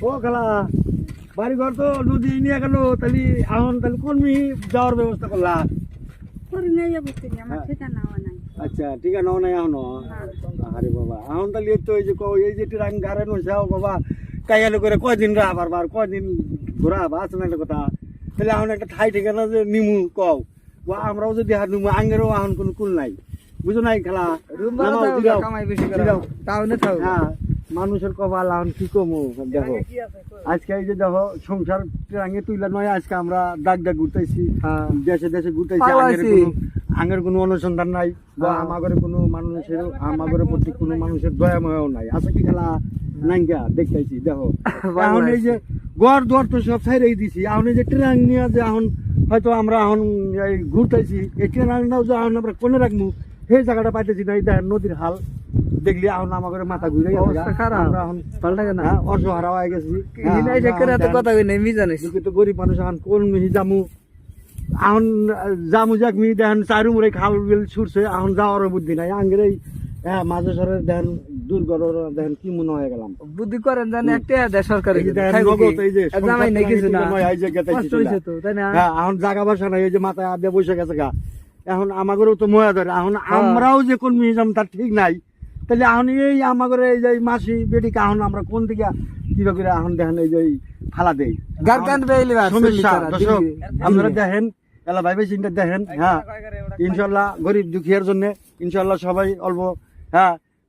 ও খালা বাড়ি ঘর তো নদী নিয়ে গেল, তাহলে এখন তাহলে কোন যাওয়ার ব্যবস্থা করলা? করে নিয়ে যাবো তিনি, আমার ঠিকানাও নাই। আচ্ছা ঠিক আছে, নাও নাই এখনো? আরে বাবা এখন তাহলে এই তো এই যে ট্রাং গাড়ি নইছাও বাবা, কাইয়ালে করে কয়দিন রাবার বার কয়দিন ঘোরা বা আছে না একটা কথা। তাহলে এখন একটা ঠাই ঠিকানা যে নিমু কও, আমরাও যদি হাত নিমু আঙ্গেরও এখন কোনো কুল নাই, বুঝো নাই খেলা। হ্যাঁ মানুষের কপাল এখন কি কমু। দেখো আজকে এই যে দেখো সংসার ট্রাঙে তুইলা নয়, আজকে আমরা দাগ দাগ ঘুরতেছি, দেশে দেশে ঘুরতেছি, আগের কোনো অনুসন্ধান নাই বা আমাগরে কোনো মানুষের আমাগরে প্রতি কোনো মানুষের দয়াময়ও নাই, আছে কি খেলা নাইকা দেখতেছি। দেখো এখন এই যে গড় দর তো সব ছাইড়াই দিছি, এখন এই যে ট্রেন নিয়ে যে এখন হয়তো আমরা এখন এই ঘুরতেছি, এই ট্রেনটাও যে এখন আমরা কোনে রাখবো সেই জায়গাটা পাইতেছি না। এই দেখেন নদীর হাল দেখলি এখন আমাদের মাথা ঘুরে অসহারা হয়ে গেছি। গরিব মানুষ এখন কোন মিহি জামু, এখন জামু যাক মি দেখেন চারু মুড়ে খাল বিল ছুটছে, এখন যাওয়ার বুদ্ধি নাই। আঙ্গের এই মাঝে সরের দেখেন দুর্গর দেখেন কি মনে হয়ে গেলাম। বুদ্ধি করেন জানে একটা সরকার এখন জায়গা বাসা নাই, এই যে মাথায় আদে বসে গেছে গা। এখন আমাদেরও তো ময়া ধরে, এখন আমরাও যে কোন মিহি যাম তার ঠিক নাই। তাহলে এখন এই আমাদের এই যে মাসি বেডিকে এখন আমরা কোন দিকে কিভাবে করে এখন দেখেন এই যে ফালা দেই সমস্যা। দর্শক আপনারা দেখেন এলা ভাইবে চিন্তা দেখেন। হ্যাঁ ইনশাল্লাহ গরিব দুঃখীর জন্য ইনশাল্লাহ সবাই অল্প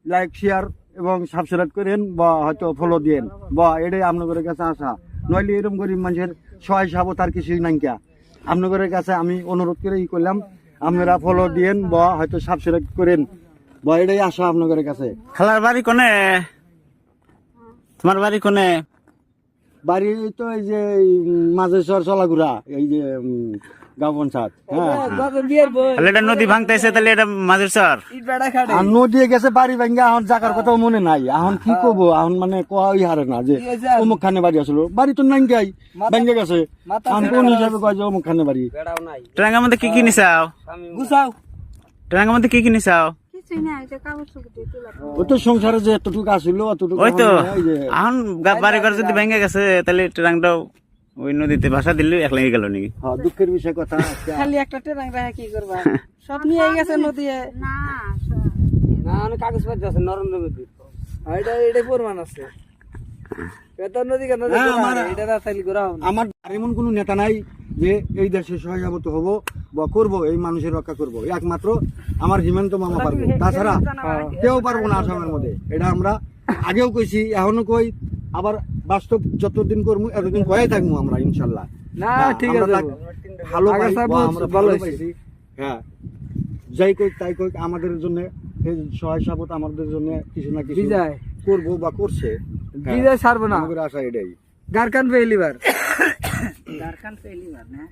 লাইক শেয়ার এবং সাবস্ক্রাইব করেন বা হয়তো ফলো দিয়েন বা এটাই আপনাদের কাছে আসা। নইলে এরকম গরিব মানুষের সহায় সাবো তার কিছুই নাই কা। আপনাদের কাছে আমি অনুরোধ করে করলাম আপনারা ফলো দিয়েন বা হয়তো সাবস্ক্রাইব করেন বা এটাই আসা আপনাদের কাছে। খালার বাড়ি কোনে? তোমার বাড়ি কোনে? বাড়ি তো এই যে মাঝে চর চলাঘুরা, এই যে গাঁও পঞ্চায়েত। এটা নদী ভাঙতেছে, তাহলে এটা মাঝের চর নদী গেছে বাড়ি ভাঙ্গা, এখন জাগার কথাও মনে নাই। এখন কি করবো, এখন মানে কই হারে না যে অমুক খানে বাড়ি আসলো, বাড়ি তো নাই গাই ভাঙ্গে গেছে। এখন কোন হিসাবে কয় যে অমুক খানে বাড়ি? ট্রাঙ্গার মধ্যে কি কি নিছাও? ট্রাঙ্গার মধ্যে কি কি নিছাও? ওই তো সংসারে যে এতটুকু আসলো অতটুকু। ওই তো এখন বাড়ি ঘর যদি ভেঙে গেছে তাহলে ট্রাংটাও ওই নদীতে ভাষা দিলে এক লেগে গেল নাকি? দুঃখের বিষয় কথা। খালি একটা ট্রেন কি করবা, সব নিয়ে গেছে নদী না, অনেক কাগজপত্র আছে নরেন্দ্র মোদী, এটা প্রমাণ আছে। আমার এমন কোন নেতা নাই যে এই দেশে সহায়তা হবো বা করবো, এই মানুষের রক্ষা করবো একমাত্র আমার হিমন্ত মামা পারবো, তাছাড়া কেউ পারবো না আসামের মধ্যে। এটা আমরা আগেও কইছি, এখনো কই, আবার বাস্তব যতদিন করবো এতদিন কয়ে থাকবো আমরা ইনশাল্লাহ। ভালো পাইছি। হ্যাঁ যাই কই তাই কই আমাদের জন্য সহায় সাপোর্ট আমাদের জন্য কিছু না কিছু করবো বা করছে। ছাড়বো না, আশা এটাই। গারকান পেলিবার গারকান পেলিবার না।